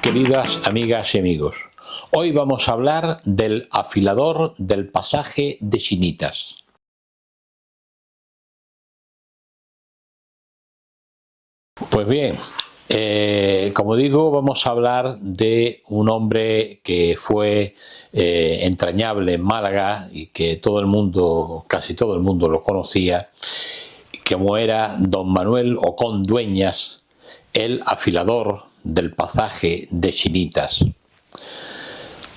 queridas amigas y amigos. Hoy vamos a hablar del afilador del pasaje de Chinitas. Pues bien, como digo, vamos a hablar de un hombre que fue entrañable en Málaga y que todo el mundo, casi todo el mundo lo conocía, como era don Manuel Ocón Dueñas, el afilador del pasaje de Chinitas.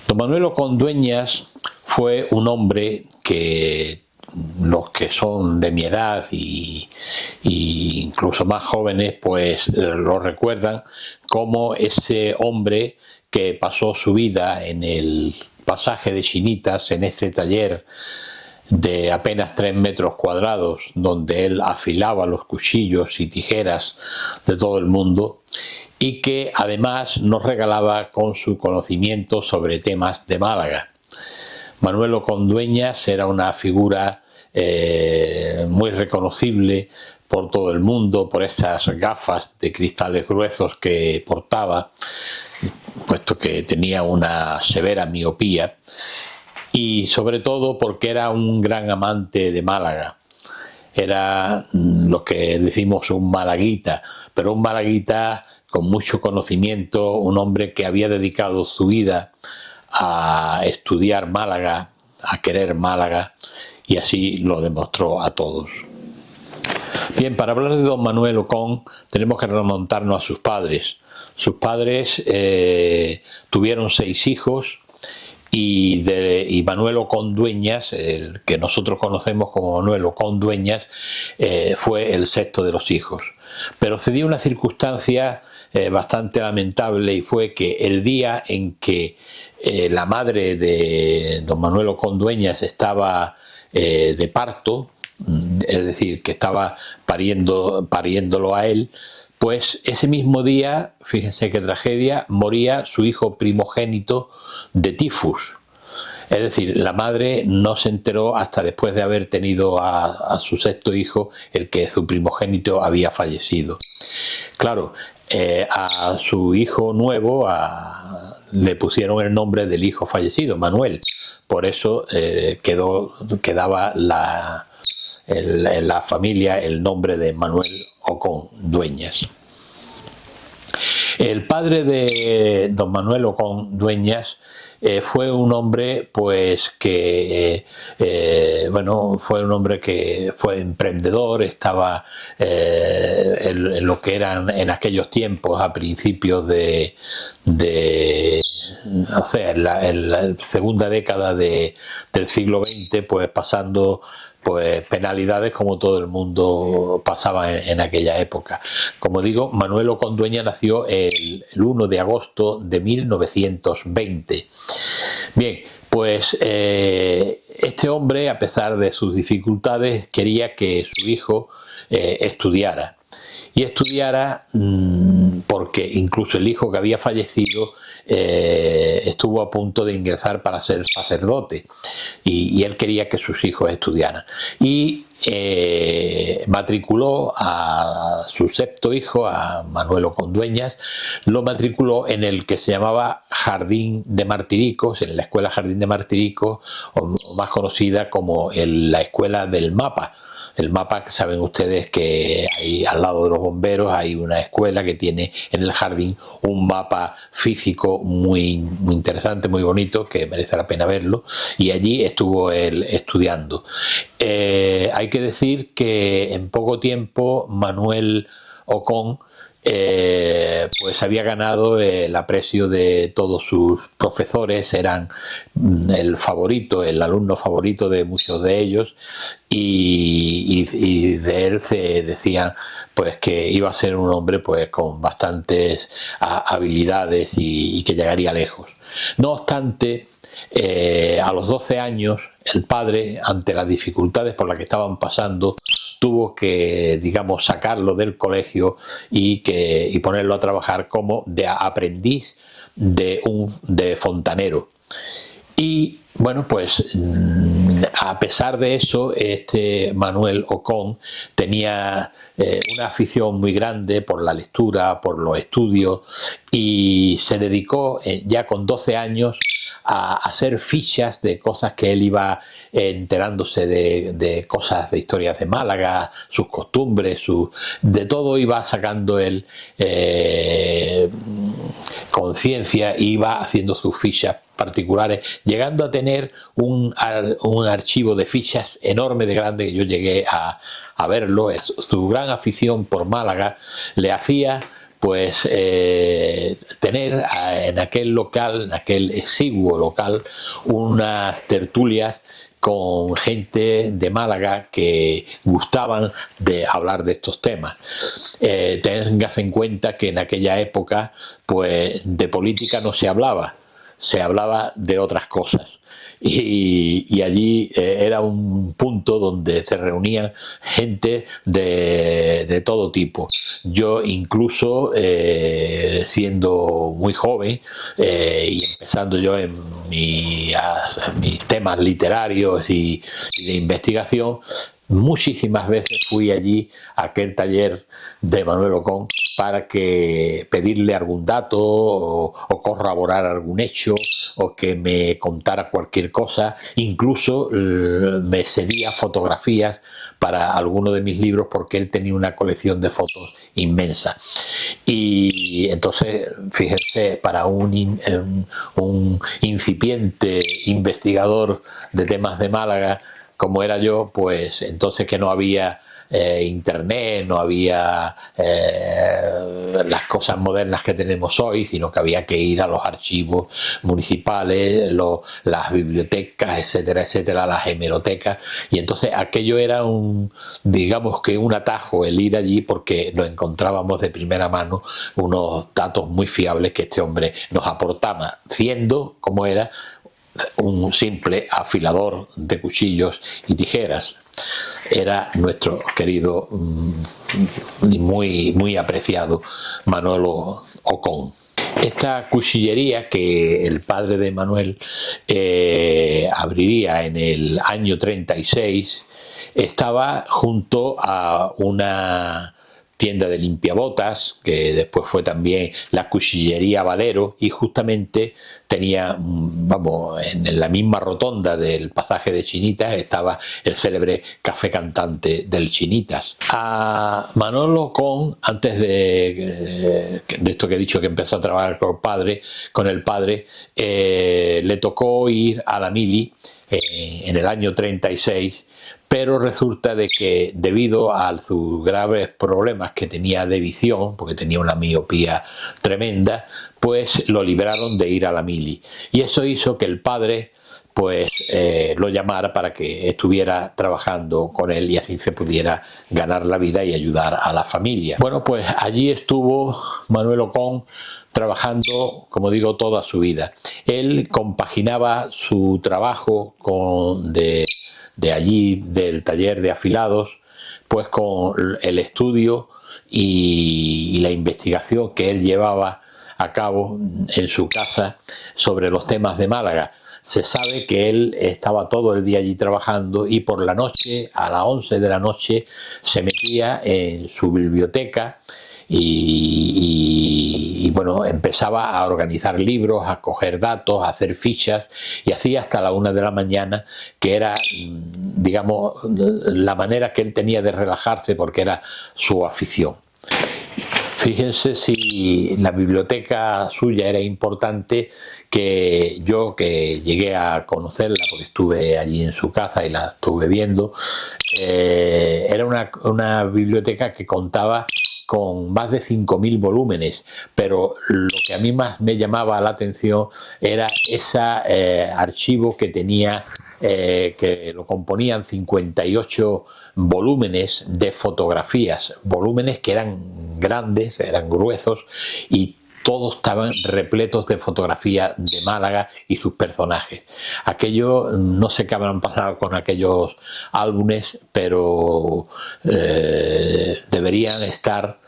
Don Manuel Ocón Dueñas fue un hombre que los que son de mi edad y incluso más jóvenes pues lo recuerdan como ese hombre que pasó su vida en el pasaje de Chinitas, en ese taller de apenas 3 metros cuadrados donde él afilaba los cuchillos y tijeras de todo el mundo y que además nos regalaba con su conocimiento sobre temas de Málaga. Manuel Ocón Dueñas era una figura muy reconocible por todo el mundo, por esas gafas de cristales gruesos que portaba, puesto que tenía una severa miopía, y sobre todo porque era un gran amante de Málaga. Era lo que decimos un malaguita, pero un malaguita con mucho conocimiento, un hombre que había dedicado su vida a estudiar Málaga, a querer Málaga, y así lo demostró a todos. Bien, para hablar de don Manuel Ocón tenemos que remontarnos a sus padres. Sus padres tuvieron 6 hijos y Manuel Ocón Dueñas, el que nosotros conocemos como Manuel Ocón Dueñas, fue el 6º de los hijos. Pero se dio una circunstancia bastante lamentable, y fue que el día en que la madre de don Manuel Ocón Dueñas estaba de parto, es decir, que estaba pariéndolo a él, pues ese mismo día, fíjense qué tragedia, moría su hijo primogénito de tifus. Es decir, la madre no se enteró hasta después de haber tenido a su 6º hijo, el que su primogénito había fallecido. Claro, a su hijo nuevo le pusieron el nombre del hijo fallecido, Manuel. Por eso quedaba en la familia el nombre de Manuel Ocón Dueñas. El padre de don Manuel Ocón Dueñas fue un hombre pues que fue un hombre que fue emprendedor, estaba en lo que eran en aquellos tiempos, a principios en la segunda década del siglo XX, pues pasando pues penalidades como todo el mundo pasaba en aquella época. Como digo, Manuel Ocón Dueñas nació el 1 de agosto de 1920. Bien, pues este hombre, a pesar de sus dificultades, quería que su hijo estudiara. Y estudiara porque incluso el hijo que había fallecido estuvo a punto de ingresar para ser sacerdote, y él quería que sus hijos estudiaran, y matriculó a su 6º hijo, a Manuel Ocón Dueñas, lo matriculó en el que se llamaba Jardín de Martiricos, en la escuela Jardín de Martiricos, o más conocida como la escuela del Mapa. El Mapa, saben ustedes que ahí al lado de los bomberos hay una escuela que tiene en el jardín un mapa físico muy interesante, muy bonito, que merece la pena verlo, y allí estuvo él estudiando. Hay que decir que en poco tiempo Manuel Ocón pues había ganado el aprecio de todos sus profesores, eran el favorito, el alumno favorito de muchos de ellos, y de él se decía pues que iba a ser un hombre pues con bastantes habilidades y que llegaría lejos. No obstante, a los 12 años el padre, ante las dificultades por las que estaban pasando, tuvo que, digamos, sacarlo del colegio y ponerlo a trabajar como de aprendiz de fontanero. Y bueno, pues a pesar de eso, este Manuel Ocón tenía una afición muy grande por la lectura, por los estudios, y se dedicó ya con 12 años a hacer fichas de cosas que él iba enterándose de cosas, de historias de Málaga, sus costumbres, de todo iba sacando él conciencia, iba haciendo sus fichas particulares, llegando a tener un archivo de fichas enorme, de grande, que yo llegué a verlo. Su gran afición por Málaga le hacía pues tener en aquel local, en aquel exiguo local, unas tertulias con gente de Málaga que gustaban de hablar de estos temas. Tengas en cuenta que en aquella época pues de política no se hablaba de otras cosas. Y allí era un punto donde se reunían gente de todo tipo. Yo incluso siendo muy joven y empezando yo en mis temas literarios y de investigación, muchísimas veces fui allí a aquel taller de Manuel Ocón para pedirle algún dato o corroborar algún hecho o que me contara cualquier cosa. Incluso me cedía fotografías para alguno de mis libros porque él tenía una colección de fotos inmensa. Y entonces, fíjense, para un incipiente investigador de temas de Málaga como era yo, pues entonces que no había internet, no había las cosas modernas que tenemos hoy, sino que había que ir a los archivos municipales, las bibliotecas, etcétera, etcétera, las hemerotecas, y entonces aquello era digamos que un atajo el ir allí, porque nos encontrábamos de primera mano unos datos muy fiables que este hombre nos aportaba, siendo como era un simple afilador de cuchillos y tijeras. Era nuestro querido y muy apreciado Manuel Ocón. Esta cuchillería que el padre de Manuel abriría en el año 36 estaba junto a una tienda de limpiabotas, que después fue también la cuchillería Valero, y justamente tenía, vamos, en la misma rotonda del pasaje de Chinitas estaba el célebre café cantante del Chinitas. A Manolo Ocón, antes de esto que he dicho, que empezó a trabajar con el padre, le tocó ir a la mili en el año 36, pero resulta de que debido a sus graves problemas que tenía de visión, porque tenía una miopía tremenda, pues lo libraron de ir a la mili. Y eso hizo que el padre pues lo llamara para que estuviera trabajando con él y así se pudiera ganar la vida y ayudar a la familia. Bueno, pues allí estuvo Manuel Ocón trabajando, como digo, toda su vida. Él compaginaba su trabajo de allí, del taller de afilados, pues con el estudio y la investigación que él llevaba a cabo en su casa sobre los temas de Málaga. Se sabe que él estaba todo el día allí trabajando y por la noche, a las 11 de la noche, se metía en su biblioteca y bueno, empezaba a organizar libros, a coger datos, a hacer fichas, y hacía hasta la 1 de la mañana, que era, digamos, la manera que él tenía de relajarse porque era su afición. Fíjense si la biblioteca suya era importante, que yo, que llegué a conocerla porque estuve allí en su casa y la estuve viendo, era una biblioteca que contaba con más de 5.000 volúmenes, pero lo que a mí más me llamaba la atención era ese archivo que tenía, que lo componían 58 volúmenes de fotografías, volúmenes que eran grandes, eran gruesos, y todos estaban repletos de fotografías de Málaga y sus personajes. Aquello, no sé qué habrán pasado con aquellos álbumes, pero deberían estar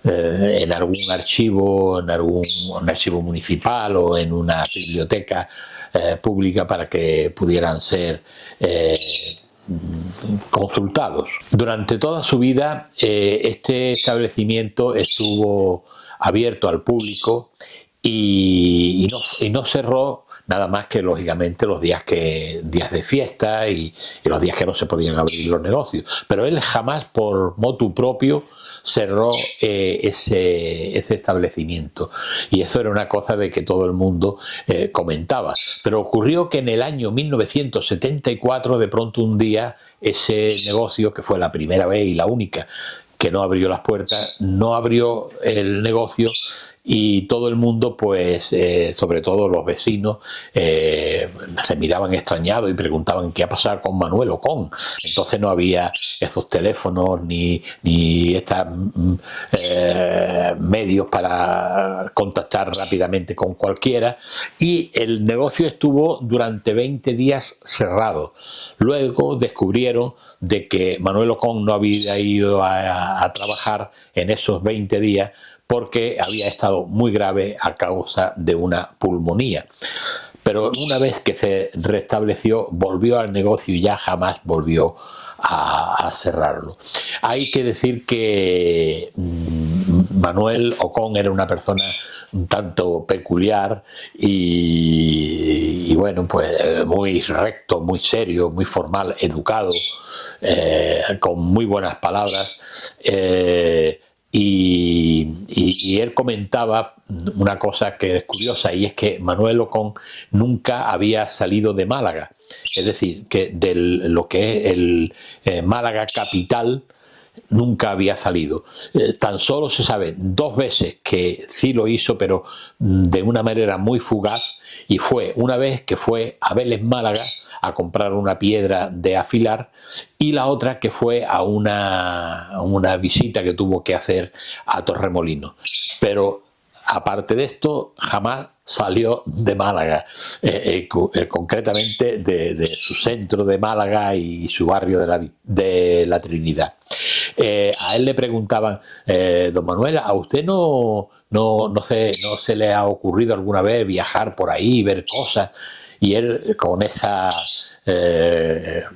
en algún archivo, en algún archivo municipal o en una biblioteca pública para que pudieran ser consultados. Durante toda su vida este establecimiento estuvo abierto al público y no cerró nada más que lógicamente los días de fiesta y los días que no se podían abrir los negocios, pero él jamás por motu propio cerró ese establecimiento, y eso era una cosa de que todo el mundo comentaba. Pero ocurrió que en el año 1974 de pronto un día ese negocio, que fue la primera vez y la única que no abrió las puertas, no abrió el negocio, y todo el mundo, pues sobre todo los vecinos, se miraban extrañados y preguntaban qué ha pasado con Manuel Ocón. Entonces no había esos teléfonos ni estos medios para contactar rápidamente con cualquiera, y el negocio estuvo durante 20 días cerrado. Luego descubrieron de que Manuel Ocón no había ido a trabajar en esos 20 días porque había estado muy grave a causa de una pulmonía. Pero una vez que se restableció, volvió al negocio y ya jamás volvió a cerrarlo. Hay que decir que Manuel Ocón era una persona un tanto peculiar y bueno, pues muy recto, muy serio, muy formal, educado, con muy buenas palabras, y él comentaba una cosa que es curiosa, y es que Manuel Ocón nunca había salido de Málaga, es decir, que de lo que es el Málaga capital nunca había salido. Tan solo se sabe 2 veces que sí lo hizo, pero de una manera muy fugaz, y fue una vez que fue a Vélez, Málaga, a comprar una piedra de afilar, y la otra que fue a una visita que tuvo que hacer a Torremolinos. Pero aparte de esto, jamás salió de Málaga, concretamente de su centro de Málaga y su barrio de la Trinidad. A él le preguntaban, don Manuel, ¿a usted no se le ha ocurrido alguna vez viajar por ahí, ver cosas? Y él, con esa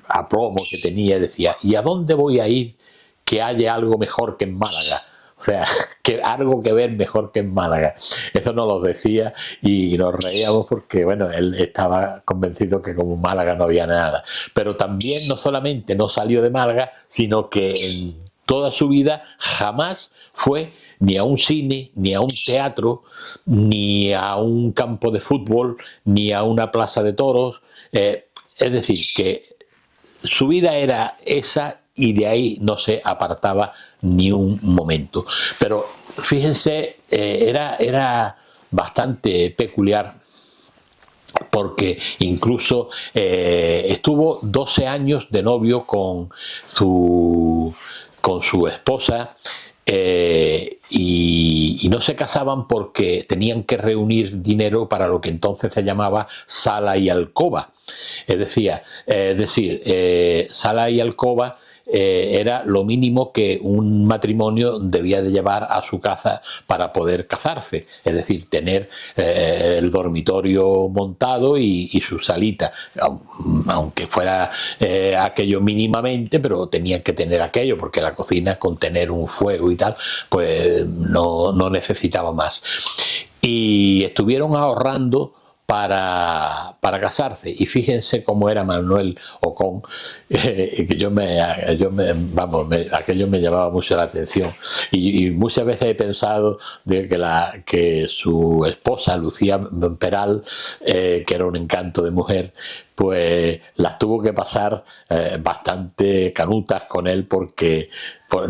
aplomo que tenía, decía, ¿y a dónde voy a ir que haya algo mejor que en Málaga? O sea, que algo que ver mejor que en Málaga. Eso nos lo decía y nos reíamos porque, bueno, él estaba convencido que como en Málaga no había nada. Pero también no solamente no salió de Málaga, sino que en toda su vida jamás fue ni a un cine, ni a un teatro, ni a un campo de fútbol, ni a una plaza de toros. Es decir, que su vida era esa y de ahí no se apartaba ni un momento. Pero fíjense, era bastante peculiar, porque incluso estuvo 12 años de novio con su esposa, y no se casaban porque tenían que reunir dinero para lo que entonces se llamaba sala y alcoba. Es decir, sala y alcoba era lo mínimo que un matrimonio debía de llevar a su casa para poder casarse, es decir, tener el dormitorio montado y su salita, aunque fuera aquello mínimamente, pero tenían que tener aquello, porque la cocina, con tener un fuego y tal, pues no necesitaba más. Y estuvieron ahorrando para casarse, y fíjense cómo era Manuel Ocón, que aquello me llamaba mucho la atención, y muchas veces he pensado de que su esposa Lucía Peral, que era un encanto de mujer, pues las tuvo que pasar bastante canutas con él, porque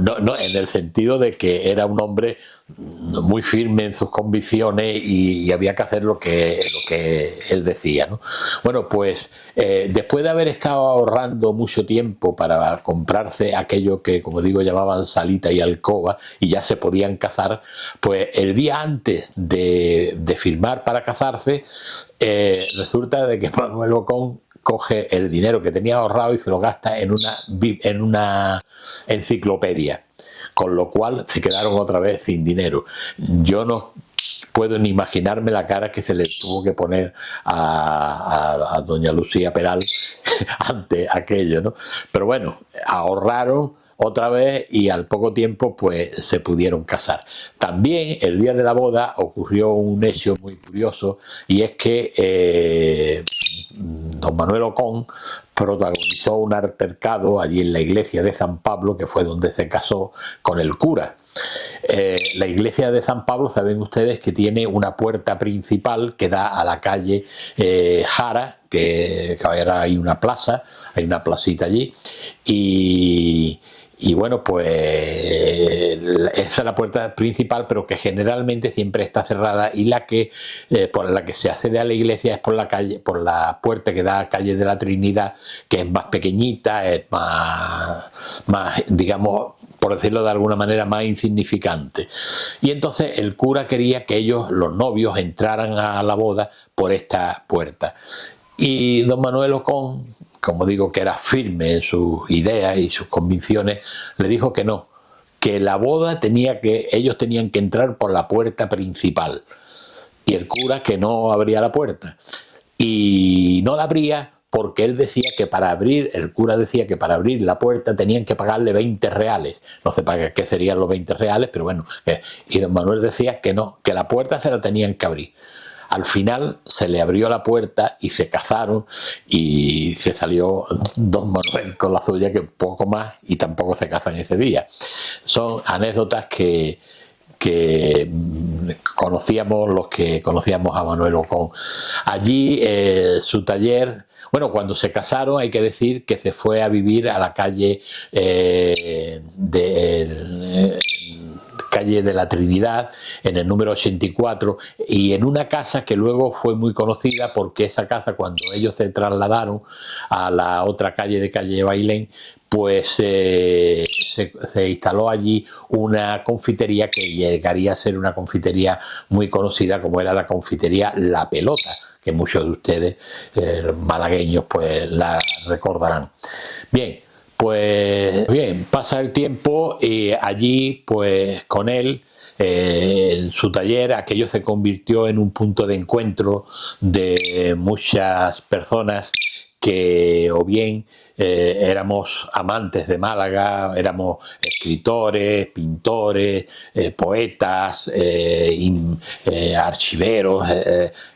no en el sentido de que era un hombre muy firme en sus convicciones y había que hacer lo que él decía, ¿no? Bueno, pues después de haber estado ahorrando mucho tiempo para comprarse aquello que, como digo, llamaban salita y alcoba, y ya se podían casar, pues el día antes de firmar para casarse, resulta de que Manuel Ocón coge el dinero que tenía ahorrado y se lo gasta en una enciclopedia, con lo cual se quedaron otra vez sin dinero. Yo no puedo ni imaginarme la cara que se le tuvo que poner a doña Lucía Peral ante aquello, ¿no? Pero bueno, ahorraron otra vez y al poco tiempo pues se pudieron casar. También el día de la boda ocurrió un hecho muy curioso, y es que don Manuel Ocón protagonizó un altercado allí en la iglesia de San Pablo, que fue donde se casó, con el cura. La iglesia de San Pablo, saben ustedes que tiene una puerta principal que da a la calle Jara, que ahora hay una plaza, hay una placita allí, y bueno, pues esa es la puerta principal, pero que generalmente siempre está cerrada, y la que por la que se accede a la iglesia es por la calle, por la puerta que da a calle de la Trinidad, que es más pequeñita, es más digamos, por decirlo de alguna manera, más insignificante. Y entonces el cura quería que ellos, los novios, entraran a la boda por esta puerta. Y don Manuel Ocón, como digo, que era firme en sus ideas y sus convicciones, le dijo que no, que la boda ellos tenían que entrar por la puerta principal, y el cura que no abría la puerta, y no la abría porque él decía que el cura decía que para abrir la puerta tenían que pagarle 20 reales, no sé para qué serían los 20 reales, pero bueno, y don Manuel decía que no, que la puerta se la tenían que abrir. Al final se le abrió la puerta y se casaron, y se salió don Manuel con la suya, que poco más, y tampoco se casan ese día. Son anécdotas que conocíamos los que conocíamos a Manuel Ocón. Allí su taller, bueno, cuando se casaron hay que decir que se fue a vivir a la calle calle de la Trinidad, en el número 84, y en una casa que luego fue muy conocida, porque esa casa, cuando ellos se trasladaron a la otra calle de calle Bailén, pues se instaló allí una confitería que llegaría a ser una confitería muy conocida, como era la confitería La Pelota, que muchos de ustedes malagueños pues la recordarán. Bien, pues bien, pasa el tiempo y allí pues con él, en su taller, aquello se convirtió en un punto de encuentro de muchas personas que o bien éramos amantes de Málaga, éramos escritores, pintores, poetas, archiveros,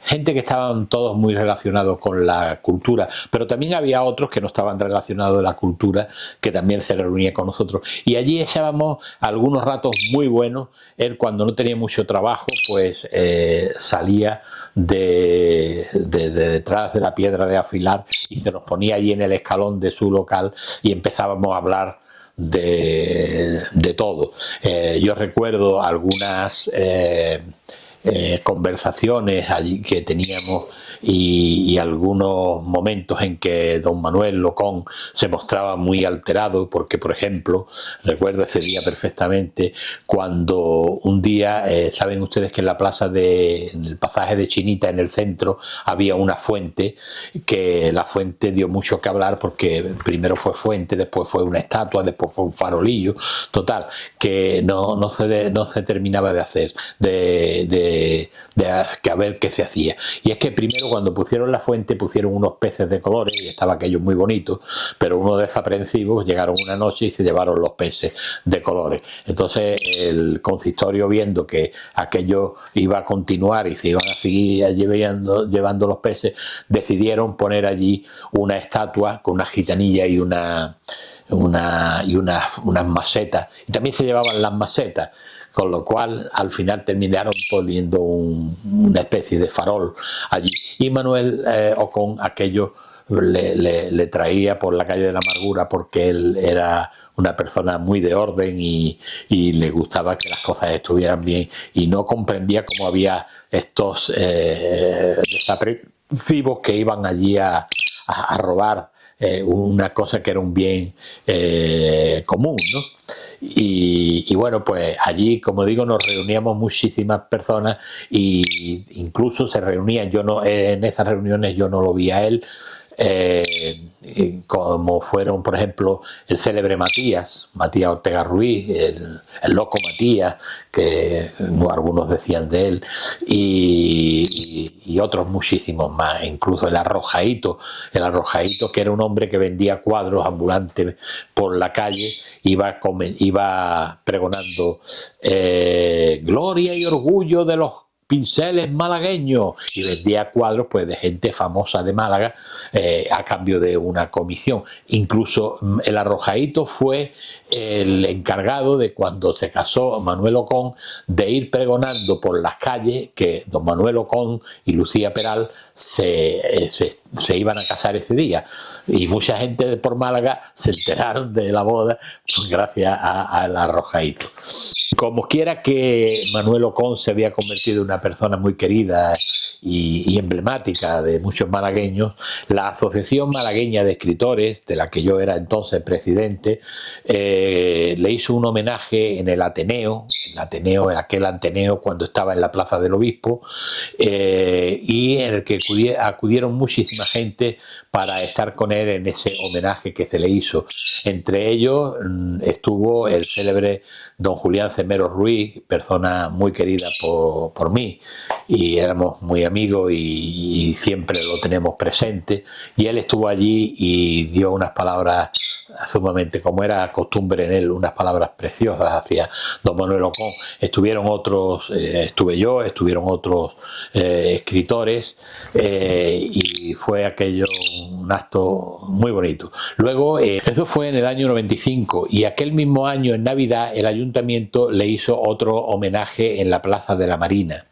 gente que estaban todos muy relacionados con la cultura, pero también había otros que no estaban relacionados con la cultura, que también se reunían con nosotros, y allí echábamos algunos ratos muy buenos. Él, cuando no tenía mucho trabajo, pues salía de detrás de la piedra de afilar y se nos ponía allí en el escalón de su local, y empezábamos a hablar de todo. Yo recuerdo algunas conversaciones allí que teníamos, y algunos momentos en que don Manuel Ocón se mostraba muy alterado, porque por ejemplo recuerdo ese día perfectamente, cuando un día saben ustedes que en la plaza en el pasaje de Chinita, en el centro, había una fuente, que la fuente dio mucho que hablar, porque primero fue fuente, después fue una estatua, después fue un farolillo, total, que no se terminaba de hacer, que a ver qué se hacía. Y es que primero, cuando pusieron la fuente, pusieron unos peces de colores, y estaba aquello muy bonito, pero unos desaprensivos llegaron una noche y se llevaron los peces de colores. Entonces el consistorio, viendo que aquello iba a continuar y se iban a seguir llevando los peces, decidieron poner allí una estatua con una gitanilla y unas macetas, y también se llevaban las macetas, con lo cual al final terminaron poniendo una especie de farol allí, y Manuel Ocón aquello le traía por la calle de la amargura, porque él era una persona muy de orden y le gustaba que las cosas estuvieran bien, y no comprendía cómo había estos desaprensivos que iban allí a robar una cosa que era un bien común, ¿no? Y bueno, pues allí, como digo, nos reuníamos muchísimas personas, y incluso se reunían, yo no, en esas reuniones yo no lo vi a él, como fueron, por ejemplo, el célebre Matías Ortega Ruiz, el loco Matías, que algunos decían de él, y otros muchísimos más, incluso el Arrojadito, que era un hombre que vendía cuadros ambulantes por la calle, iba pregonando gloria y orgullo de los pinceles malagueños, y vendía cuadros pues de gente famosa de Málaga a cambio de una comisión. Incluso el Arrojadito fue el encargado de, cuando se casó Manuel Ocón, de ir pregonando por las calles que don Manuel Ocón y Lucía Peral se iban a casar ese día, y mucha gente por Málaga se enteraron de la boda pues, gracias al Arrojadito. Como quiera que Manuel Ocón se había convertido en una persona muy querida y emblemática de muchos malagueños, la Asociación Malagueña de Escritores, de la que yo era entonces presidente, le hizo un homenaje en el Ateneo, en aquel Ateneo cuando estaba en la Plaza del Obispo, y en el que acudieron muchísima gente para estar con él en ese homenaje que se le hizo. Entre ellos estuvo el célebre don Julián Cemero Ruiz, persona muy querida por mí, y éramos muy amigos y siempre lo tenemos presente, y él estuvo allí y dio unas palabras sumamente, como era costumbre en él, unas palabras preciosas hacia don Manuel Ocón. Estuvieron otros, estuve yo, estuvieron otros escritores, y fue aquello un acto muy bonito. Luego, eso fue en el año 95, y aquel mismo año, en Navidad, el ayuntamiento le hizo otro homenaje en la Plaza de la Marina.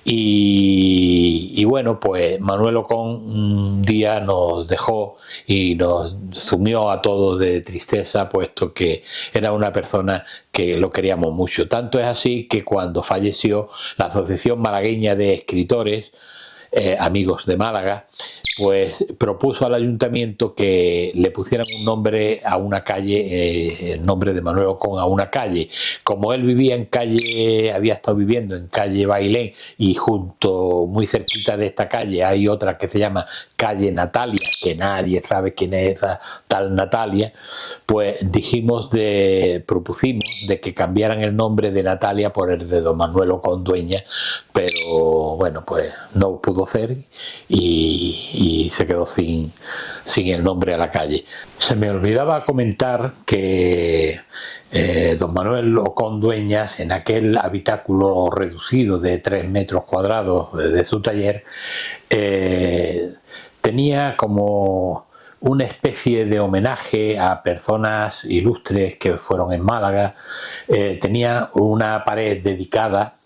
Y bueno, pues Manuel Ocón un día nos dejó y nos sumió a todos de tristeza, puesto que era una persona que lo queríamos mucho. Tanto es así que cuando falleció, la Asociación Malagueña de Escritores, amigos de Málaga, pues propuso al ayuntamiento que le pusieran un nombre a una calle, el nombre de Manuel Ocón a una calle. Como él vivía en calle, había estado viviendo en calle Bailén, y junto, muy cerquita de esta calle, hay otra que se llama calle Natalia, que nadie sabe quién es esa tal Natalia, pues propusimos de que cambiaran el nombre de Natalia por el de don Manuel Ocón Dueña, pero bueno, pues no pudo ser, y se quedó sin el nombre a la calle. Se me olvidaba comentar que don Manuel Ocón Dueñas, en aquel habitáculo reducido de 3 metros cuadrados de su taller, tenía como una especie de homenaje a personas ilustres que fueron en Málaga. Tenía una pared dedicada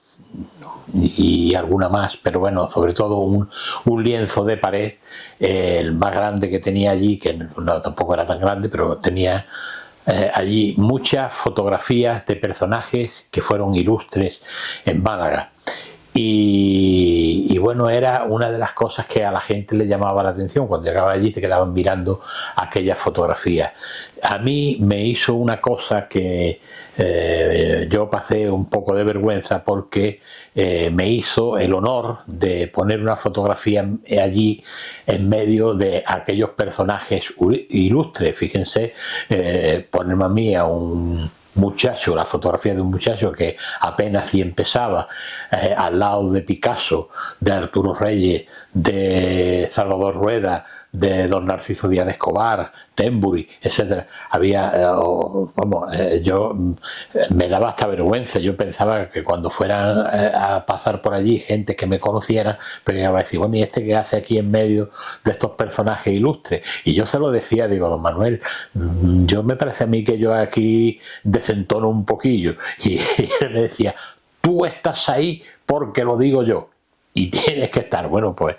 y alguna más, pero bueno, sobre todo un lienzo de pared, el más grande que tenía allí, que no, tampoco era tan grande, pero tenía allí muchas fotografías de personajes que fueron ilustres en Málaga. Y bueno, era una de las cosas que a la gente le llamaba la atención. Cuando llegaba allí se quedaban mirando aquellas fotografías. A mí me hizo una cosa que yo pasé un poco de vergüenza, porque me hizo el honor de poner una fotografía allí en medio de aquellos personajes ilustres. Fíjense, ponerme a mí a un muchacho, la fotografía de un muchacho que apenas si empezaba, al lado de Picasso, de Arturo Reyes, de Salvador Rueda, de don Narciso Díaz de Escobar, Tembury, etcétera. Había, yo me daba hasta vergüenza. Yo pensaba que cuando fueran a pasar por allí gente que me conociera, pero iba a decir, bueno, ¿y este qué hace aquí en medio de estos personajes ilustres? Y yo se lo decía, digo, don Manuel, yo me parece a mí que yo aquí desentono un poquillo. Y él me decía, tú estás ahí porque lo digo yo, y tienes que estar. Bueno, pues,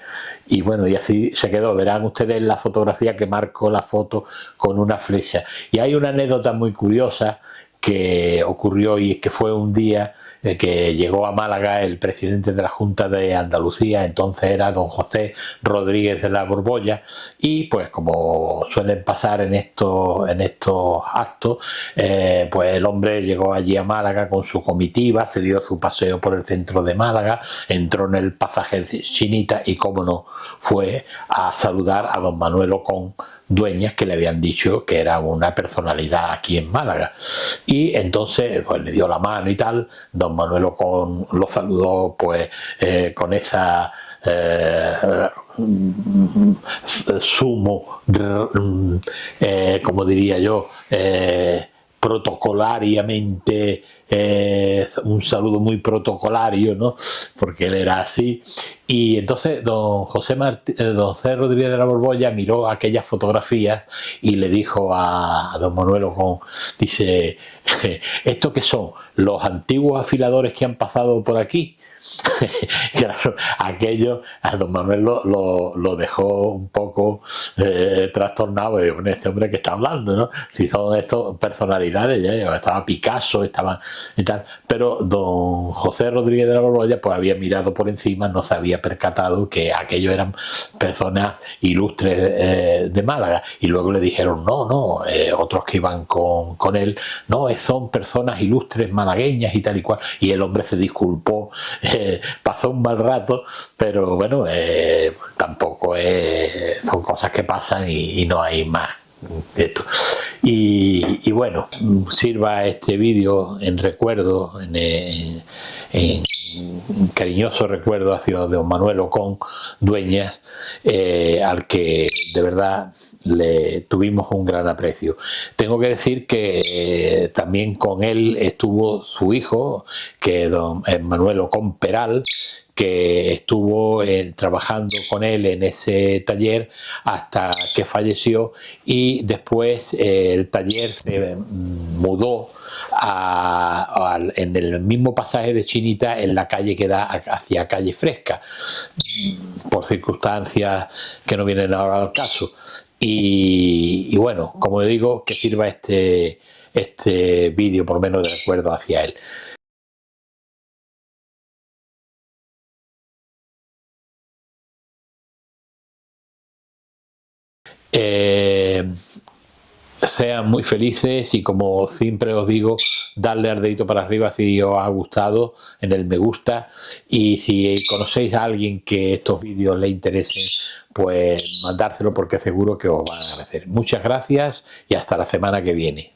y bueno, y así se quedó. Verán ustedes la fotografía que marcó la foto con una flecha. Y hay una anécdota muy curiosa, que ocurrió, y es que fue un día que llegó a Málaga el presidente de la Junta de Andalucía, entonces era don José Rodríguez de la Borbolla, y pues como suelen pasar en estos actos, pues el hombre llegó allí a Málaga con su comitiva, se dio su paseo por el centro de Málaga, entró en el pasaje Chinita y, cómo no, fue a saludar a don Manuel Ocón Dueñas, que le habían dicho que era una personalidad aquí en Málaga. Y entonces pues le dio la mano y tal. Don Manuel Ocón lo saludó pues con esa sumo, como diría yo, protocolariamente, un saludo muy protocolario, ¿no? Porque él era así. Y entonces don José Rodríguez de la Borbolla miró aquellas fotografías y le dijo a don Manuel Ocón, dice, ¿esto qué son? ¿Los antiguos afiladores que han pasado por aquí? Claro, aquello a don Manuel lo dejó un poco trastornado. Y digo, este hombre que está hablando, ¿no? Si son estas personalidades, ya estaba Picasso, estaban y tal, pero don José Rodríguez de la Borbolla pues había mirado por encima, no se había percatado que aquello eran personas ilustres de Málaga, y luego le dijeron no, otros que iban con él, no, son personas ilustres malagueñas y tal y cual, y el hombre se disculpó. Pasó un mal rato, pero bueno, tampoco son cosas que pasan y no hay más de esto. Y bueno, sirva este vídeo en recuerdo, en cariñoso recuerdo hacia don Manuel Ocón Dueñas, al que de verdad le tuvimos un gran aprecio. Tengo que decir que también con él estuvo su hijo, que don Manuel Ocón Peral, que estuvo trabajando con él en ese taller hasta que falleció, y después el taller se mudó en el mismo pasaje de Chinita, en la calle que da hacia Calle Fresca, por circunstancias que no vienen ahora al caso. Y bueno, como digo, que sirva este vídeo por lo menos de recuerdo hacia él. Sean muy felices, y como siempre os digo, darle al dedito para arriba si os ha gustado, en el me gusta, y si conocéis a alguien que estos vídeos le interesen, pues mandárselo, porque seguro que os van a agradecer. Muchas gracias y hasta la semana que viene.